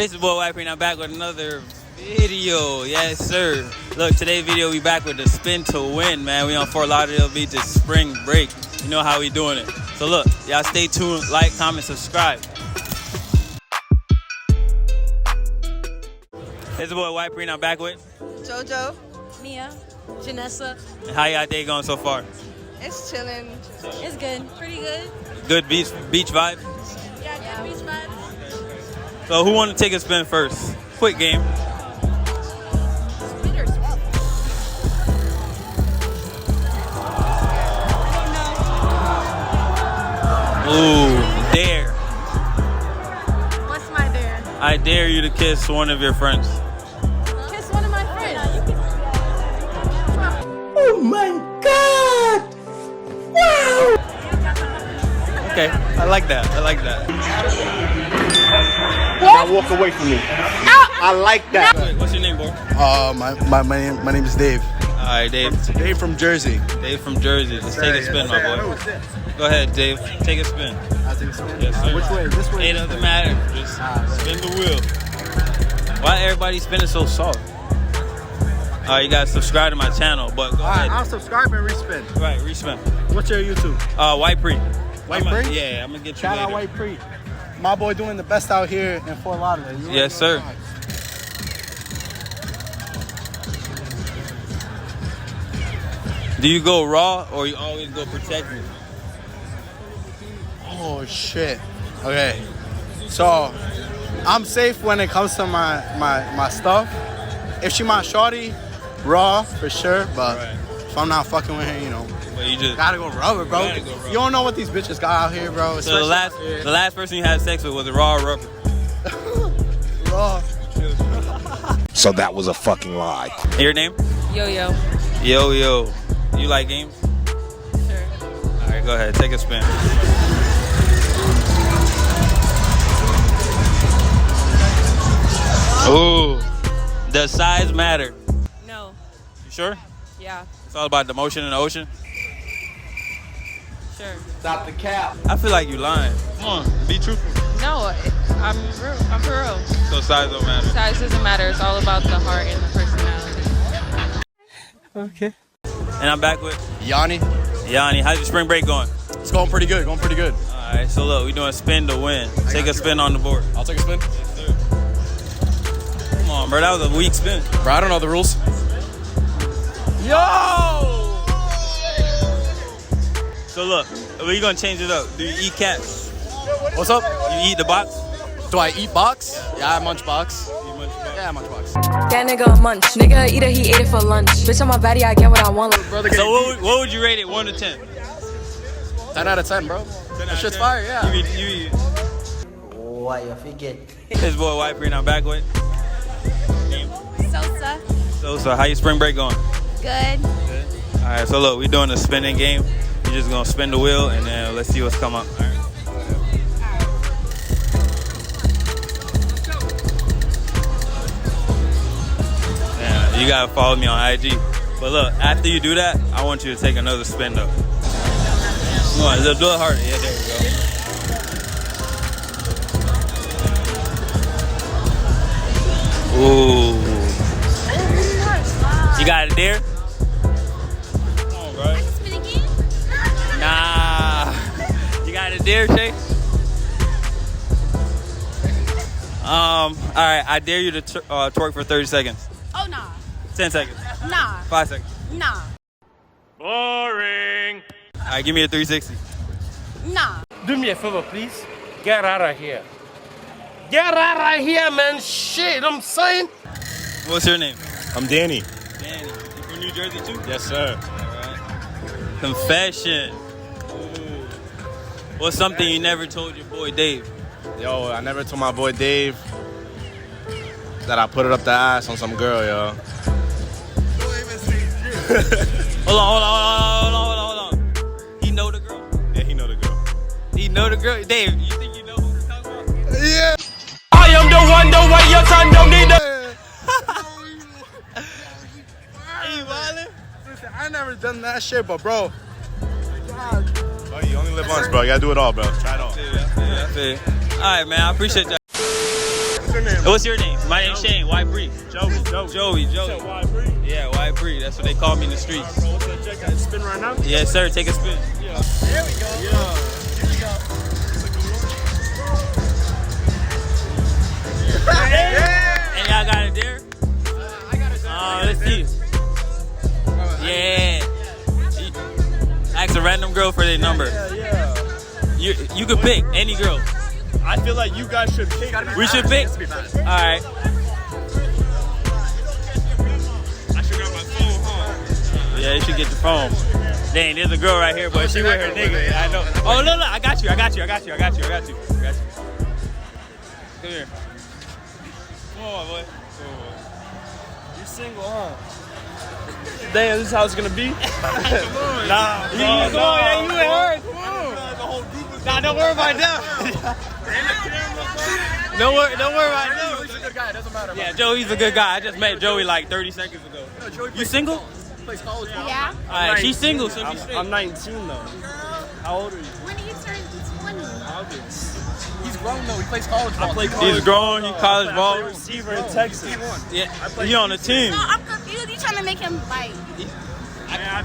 It's your boy White Pree, and I'm back with another video. Yes, sir. Look, today's video, we back with the spin to win, man. We on Fort Lauderdale Beach. It's spring break. You know how we doing it. So look, y'all stay tuned, like, comment, subscribe. It's your boy White Pree, and I'm back with Jojo, Mia, Janessa. And how y'all day going so far? it's chilling. It's good. Pretty good. Good beach vibe. Yeah, good beach vibes. So who want to take a spin first? Quick game. Ooh, dare. What's my dare? I dare you to kiss one of your friends. Kiss one of my friends. Oh my God! Wow! Okay, I like that. I like that. Now walk away from me. I like that. What's your name, boy? My name is Dave. All right, Dave. Dave from Jersey. Dave from Jersey. Let's take a spin, my boy. Go ahead, Dave. Take a spin. I'll take a spin. Yes, sir. Which way? This way? It doesn't matter. Just spin the wheel. Why everybody spinning so soft? You gotta subscribe to my channel, but go ahead. I'll subscribe and respin. Right, respin. What's your YouTube? White Pree. White Pree? Yeah, I'm gonna get you Shout later. out White Pree. My boy doing the best out here in Fort Lauderdale. You Yes, sir. Do you go raw or you always go protected? Oh shit. Okay. So I'm safe when it comes to my stuff. If she my shorty, raw for sure. But Right. if I'm not fucking with her, you know, But you just gotta go rubber, bro. Gotta go rubber. You don't know what these bitches got out here, bro. so the last person you had sex with was a raw or rubber? raw. So that was a fucking lie. Your name? Yo. Yo. You like games? Sure. All right, go ahead. Take a spin. Ooh. Does size matter? No. You sure? Yeah. It's all about the motion in the ocean. Sure. Stop the cap. I feel like you lying. Come on, be truthful. No, I'm for real. So size don't matter. Size doesn't matter. It's all about the heart and the personality. Okay. And I'm back with Yanni. Yanni. How's your spring break going? It's going pretty good. Going pretty good. All right, so look, we're doing spin to win. Take a spin on the board. I'll take a spin. Yes, sir. Come on, bro. That was a weak spin. Bro, I don't know the rules. Yo! So look, we're gonna change it up. Do you eat cats? What's up? You eat the box? Do I eat box? Yeah, I munch box. You munch the box? Yeah, I munch box. That nigga a munch. Nigga eat it, he ate it for lunch. Bitch, on my body, I get what I want. Brother, So what would you rate it, 1 to 10? 10 out of 10, bro. 10 That out of shit's 10? fire, yeah. You eat. Why you forget? This boy White Pree, and I'm back with name. Sosa. So how your spring break going? Good. Good. All right, so look, we're doing a spinning game. You're just gonna spin the wheel, and then let's see what's come up. All right. Yeah, you gotta follow me on IG. But look, after you do that, I want you to take another spin though. Come on, do it harder. Yeah, there we go. Ooh. You got it there? Come on, bro. Nah. You got it there, Shay? All right, I dare you to twerk for 30 seconds. Oh, nah. 10 seconds. Nah. 5 seconds. Nah. Boring. All right, give me a 360. Nah. Do me a favor, please. Get out of here. Get out of here, man. Shit, I'm saying. What's your name? I'm Danny. Danny. You from New Jersey too? Yes, sir. All right. Confession. Ooh. What's something you never told your boy Dave? Yo, I never told my boy Dave that I put it up the ass on some girl, yo. Hold on. He know the girl? Yeah, he know the girl. He know the girl? Dave, you think you know who we're talking about? Yeah. I am the one, the way your son don't need it. Are you wildin'? Listen, I never done that shit, but bro. Oh, you only live once, bro. You gotta do it all, bro. Try it all. I feel you. All right, man. I appreciate that. What's your name? What's your name? My name's Shane. Why Pree? Joey. Joey. Why Pree? Yeah, why Pree? That's what they call me in the streets. Bro, what's that check? Can I spin right now? Yes, sir. Take a spin. Yeah. There we go. Yeah. Here we go. And y'all got it there? I got it. Let's see. Yeah. Ask a random girl for their number. Yeah. You could pick any girl. I feel like you guys should pick. We should pick? All right. I should grab my phone, huh? Yeah, you should get your phone. Dang, there's a girl right here, but she with her nigga. I know. Oh, no, I got you. Come here. Come on, my boy. You single, huh? Damn, this is how it's gonna be? Come on. Nah, you and her. Come on. Nah, don't worry about that. Don't worry about that. He's a good guy, it doesn't matter. Yeah, Joey's a good guy. I just met Joey like 30 seconds ago. You single? Plays college ball. Yeah. All right, she's single, so be straight. I'm 19 though. How old are you? When do you turn 20? August. He's grown though. He plays college ball. I play college He's grown. He college I ball. play receiver in Texas. Yeah, he on the team. No, I'm confused. You trying to make him like. Man,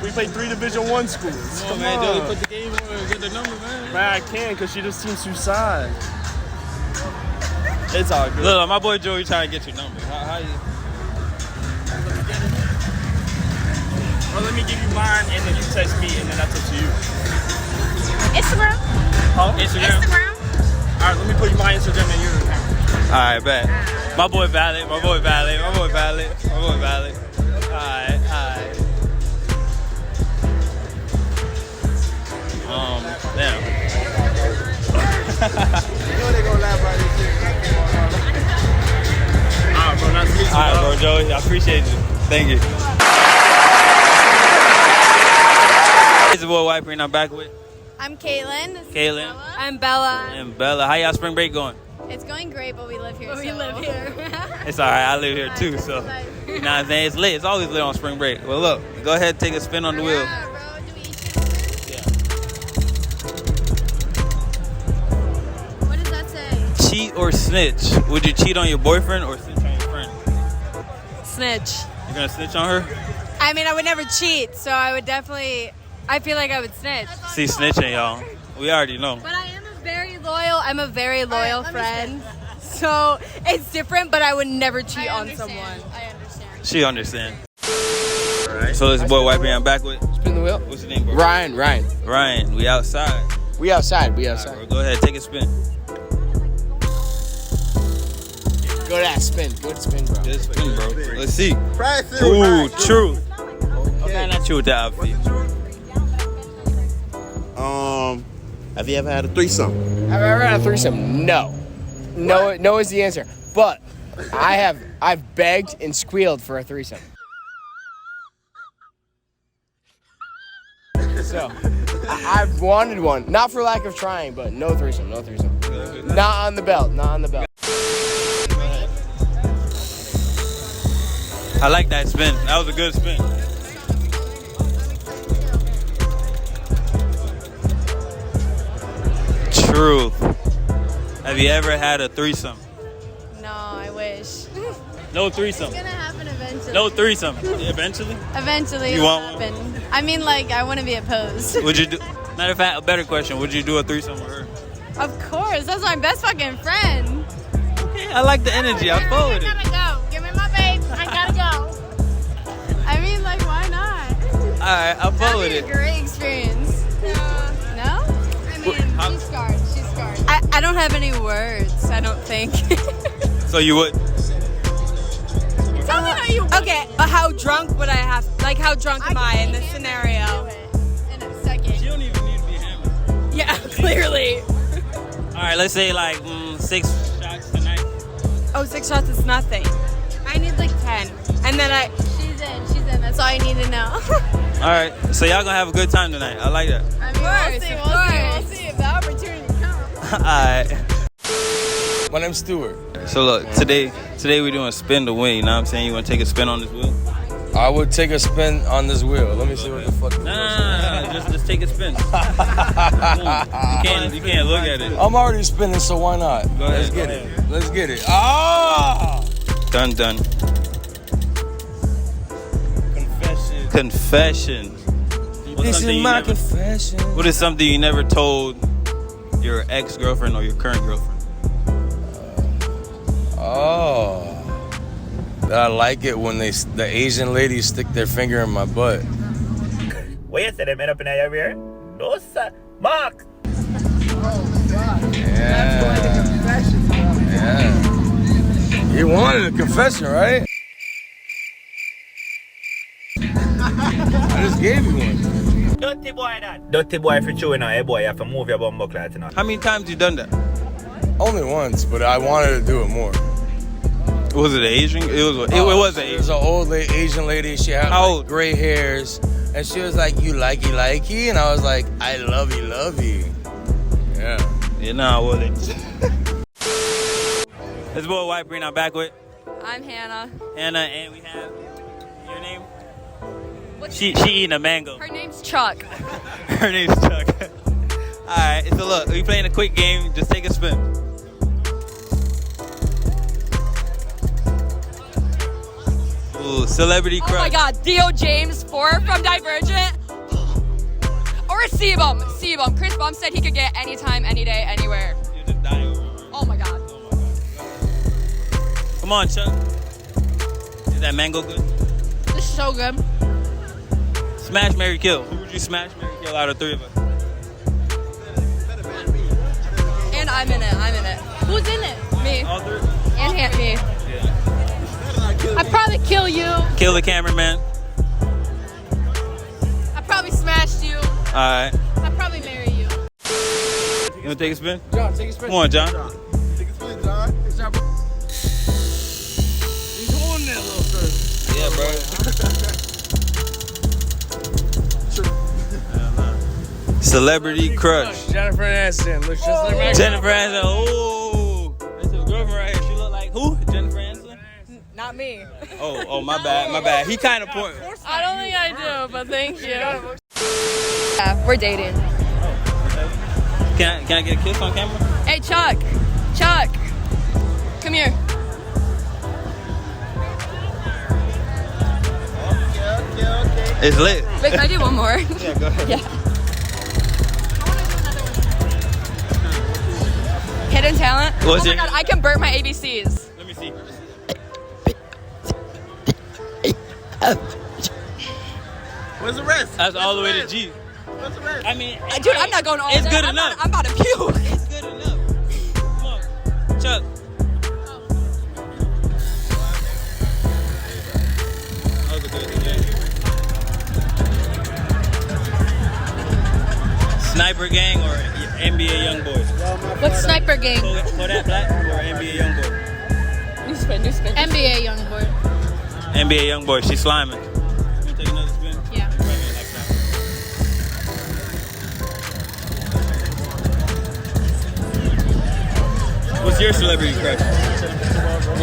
we played 3 Division I schools. Come on, man. Joey, put the game on and get the number, man. Man, I can't because she just seems too sad. It's all good. Look, my boy Joey trying to get your number. How you? Or let me give you mine and then you text me and then that's up to you. Instagram. Huh? Instagram? All right, let me put my Instagram in your account. All right, bet. My boy valid. Alright. Damn. Alright, bro, Joey. I appreciate you. Thank you. It's your boy White Pree, and I'm back with I'm Caitlin. Caitlin I'm Bella. and Bella. How y'all spring break going? It's going great, but we live here. We live here. It's alright. I live here too, so you know what I'm saying? It's lit. It's always lit on spring break. Well, look, go ahead and take a spin on the wheel. Yeah, bro. Do we each get a What does that say? Cheat or snitch? Would you cheat on your boyfriend or snitch on your friend? Snitch. You're gonna snitch on her? I mean, I would never cheat, so I would definitely. I feel like I would snitch. See, snitching, y'all. We already know. But I am very loyal. I'm a very loyal friend. So it's different, but I would never cheat on someone. I understand. She understand. Alright. So this boy White Pree, I'm back with. Spin the wheel. What's your name, bro? Ryan. Ryan. We outside. We outside. Alright, bro, go ahead, take a spin. Go to that spin. Go to spin, bro. Just spin, bro. Let's see. Practice. Ooh, true. Okay, not true with that outfit. Have you ever had a threesome? Have I ever had a threesome? No. No is the answer. But I've begged and squealed for a threesome. So I've wanted one. Not for lack of trying, but no threesome. Not on the belt. I like that spin. That was a good spin. Truth. Have you ever had a threesome? No, I wish. No threesome. It's gonna happen eventually. No threesome. Eventually? Eventually, You it'll want one? happen. I mean, like, I want to be opposed. Would you do? Matter of fact, a better question. Would you do a threesome with her? Of course, that's my best fucking friend. Okay, I like the energy. I fuck with it. I gotta go. Give me my babe. I gotta go. I mean, like, why not? Alright, I fuck That'd with be it. a great experience. No? I mean, she's scarred. I don't have any words, I don't think. So you would? Tell me how you would. Okay, but how drunk would I have? Like, how drunk am I in this scenario? In a second. You don't even need to be hammered. Yeah, clearly. Alright, let's say like 6 shots tonight. Oh, 6 shots is nothing. I need like 10. And then She's in. That's all I need to know. Alright, so y'all gonna have a good time tonight. I like that. I mean, we'll see if the opportunity comes. Alright. My name's Stuart. So look, today we doing spin to win, you know what I'm saying? You wanna take a spin on this wheel? I would take a spin on this wheel. Let me see what the fuck. Nah. Just take a spin. You can't look at it. I'm already spinning, so why not? Go ahead. Let's get it. Let's get it. Ah! Done. Confession. This is my confession. What is something you never told your ex-girlfriend or your current girlfriend? That I like it when the Asian ladies stick their finger in my butt. What you say? They made up in your ear? No, sir. Mark. Yeah. You wanted a confession, right? I just gave you one. Dirty boy that. Dirty boy if you're chewing on, hey boy, you have to move your bum buckle right now. How many times you done that? Only once, but I wanted to do it more. Was it an Asian? It was an Asian. It was an old Asian lady. She had like gray hairs, and she was like, "You likey," and I was like, "I love you." Yeah. Yeah, nah, I wasn't. This boy White Pree, I'm back with. I'm Hannah. Hannah, and we have your name. She eating a mango. Her name's Chuck. Her name's Chuck. All right, so look, we playing a quick game. Just take a spin. Ooh, celebrity crush. Oh my God, Theo James 4 from Divergent. Or Sebum. Chris Bum said he could get anytime, any day, anywhere. You're just dying over. Oh my God. Come on, Chuck. Is that mango good? This is so good. Smash, marry, kill. Who would you smash, marry, kill out of three of us? And I'm in it. Who's in it? Me. All three? And me. Yeah. I'd probably kill you. Kill the cameraman. I probably smashed you. All right. I'd probably marry you. You want to take a spin? John, take a spin. Come on, John. Take a spin, John. He's holding that little sir. Yeah, bro. Celebrity crush. Jennifer Aniston looks just like my Jennifer Aniston. Oh, that's his girlfriend right here. She look like who? Jennifer Aniston? Not me. Oh, my bad. He kind of point. I don't think I do, but thank you. Yeah, we're dating. Can I get a kiss on camera? Hey, Chuck. Come here. It's lit. Wait, can I do one more? Yeah, go ahead. Yeah. Hidden talent? What's oh my your- God, I can burp my ABCs. Let me see. Where's the rest? That's all the way to G. Where's the rest? I mean, Dude, I'm not going all it's day. good I'm enough. I'm about to puke. It's good enough. Come on, Chuck. That was a good game. Sniper gang or NBA young boys? What's Sniper Game? Kodak Black or NBA young boy? New spin. NBA Youngboy. NBA young boy. She's sliming. You wanna take another spin? Yeah. What's your celebrity crush?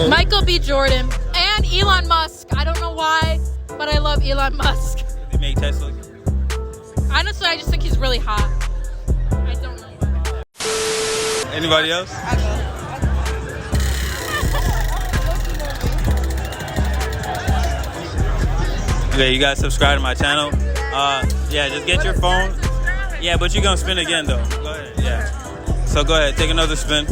Michael B. Jordan. And Elon Musk. I don't know why, but I love Elon Musk. They make Tesla. Honestly, I just think he's really hot. I don't know why. Anybody else? Okay, you guys subscribe to my channel. Yeah, just get your phone. Yeah, but you're gonna spin again though. Go ahead. Yeah. So go ahead, take another spin.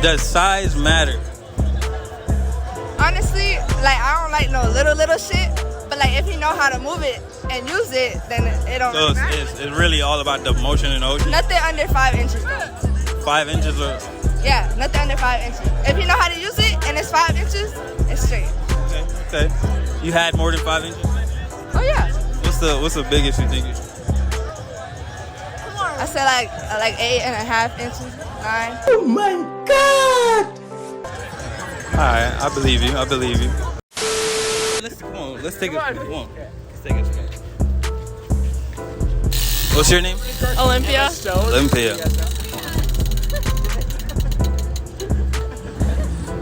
Does size matter? Honestly, like I don't like no little shit, but like if you know how to move it and use it, then it don't So matter. it's really all about the motion in the ocean. Nothing under 5 inches though. 5 inches or Yeah, nothing under 5 inches. If you know how to use it and it's 5 inches, it's straight. okay. You had more than 5 inches? Oh yeah. What's the biggest you think? I said like 8.5 inches, 9. Oh my God! Alright, I believe you. Come on, let's take a spin. Come on. Let's take a spin. What's your name? Olympia. Olympia.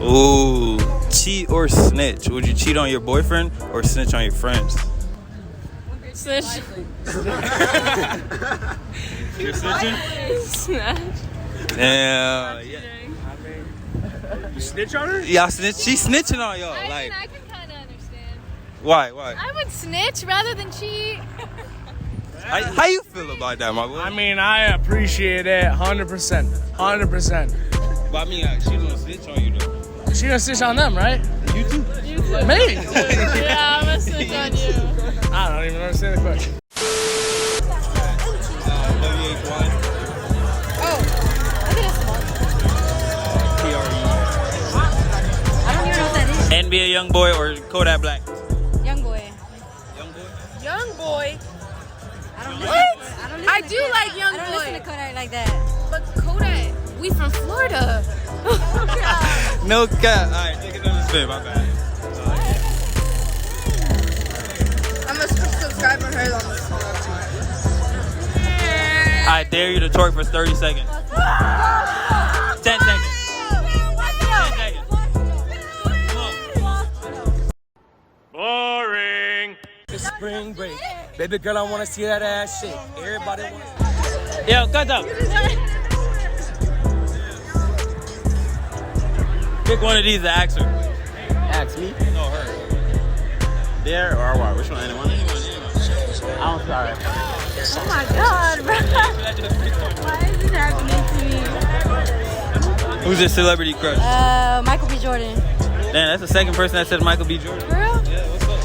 Ooh, cheat or snitch? Would you cheat on your boyfriend or snitch on your friends? Snitch. You're snitching? Snitch. Damn. Yeah. You snitch on her? Y'all snitch? She's snitching on y'all. I Like, can kind of understand. why? I would snitch rather than cheat. How you feel about that, my boy? I mean, I appreciate it 100%. 100%. But I mean, she's gonna snitch on you though. She gonna snitch on them, right? You too. Me? Yeah, I'm gonna snitch on you. I don't even understand the question. NBA Youngboy or Kodak Black? Young boy. Young boy? Young boy. I do like Young Boy. I don't listen to Kodak like that. But Kodak, we from Florida. No cap. Alright, take another spin, my bad. I'm a subscriber to her on this. I dare you to twerk for 30 seconds. 10 seconds. 10 seconds. Boring. It's spring break. Baby girl, I wanna see that ass shake. Everybody wants. Yo, cut up. Pick one of these to ask her. Ask me? No, her. There or what? Which one? Anyone? I'm sorry. Oh my god, bro. Why is this happening to me? Who's your celebrity crush? Michael B. Jordan. Damn, that's the second person that said Michael B. Jordan. For real? Yeah, what's up?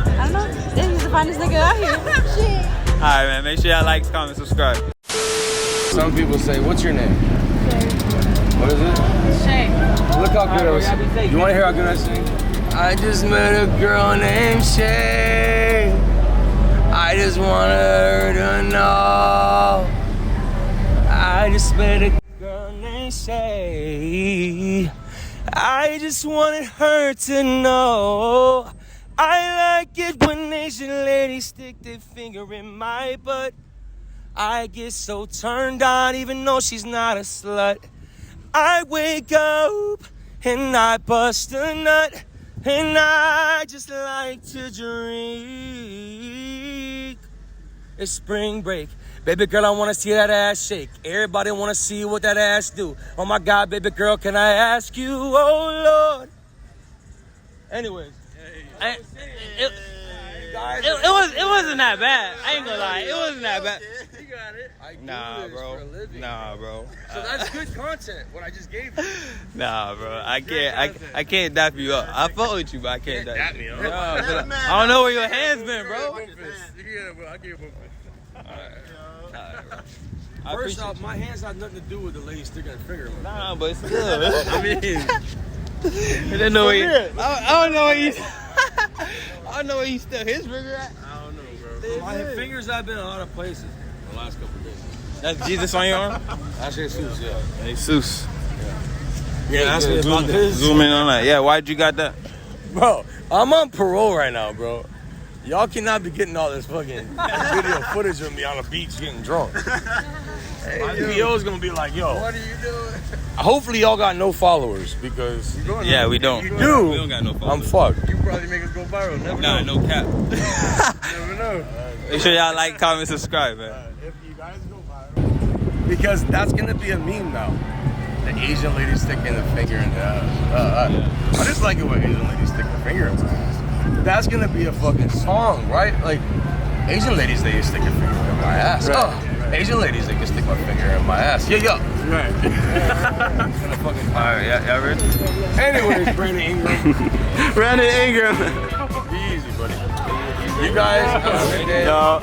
I don't know. He's the finest nigga out here. Shit. Alright, man. Make sure y'all like, comment, subscribe. Some people say, what's your name? What is it? Shay. Look how good I sing. You wanna hear how good I sing? I just met a girl named Shay. I just want her to know. I just met a girl named Shay. I just wanted her to know. I like it when Asian ladies stick their finger in my butt. I get so turned on even though she's not a slut. I wake up and I bust a nut. And I just like to drink. It's spring break. Baby girl, I wanna see that ass shake. Everybody wanna see what that ass do. Oh my God, baby girl, can I ask you? Oh Lord. Anyways. It wasn't that bad. I ain't gonna lie. It wasn't that bad. You got it. Nah, bro. So that's good content, what I just gave you. Nah, bro. I can't dap you up. I fuck with you, but I can't dap me you up. up. I don't know where your hands been, bro. Yeah, bro, I gave you I First off, my hands have nothing to do with the lady sticking her finger in my Nah, but still. I mean, I don't know where you. I don't know where you. I don't know where you stuck his finger at. I don't know, bro. My fingers have been in a lot of places the last couple of days. That's Jesus on your arm? That's Jesus, yeah. Jesus. Yeah, ask me about this. Zoom in on that. Yeah, why'd you got that? Bro, I'm on parole right now, bro. Y'all cannot be getting all this fucking video footage of me on a beach getting drunk. My PO is gonna be like, yo. What are you doing? Hopefully y'all got no followers because yeah, we don't. You do. We don't got no followers. I'm fucked. You probably make us go viral. Never Nah, know. no cap. Never know. Make sure y'all like, comment, subscribe, man. If you guys go viral. Because that's gonna be a meme now. The Asian lady sticking the finger in the ass. I just like it when Asian ladies stick their finger in my ass. That's gonna be a fucking song, right? Like Asian ladies, they stick their finger in my ass. Right. Oh, Asian ladies, they can stick my finger in my ass. Yeah. Right. Alright, y'all ready? Anyways, Brandon Ingram. Brandon Ingram. Be easy, buddy. You guys have a great day. Yo.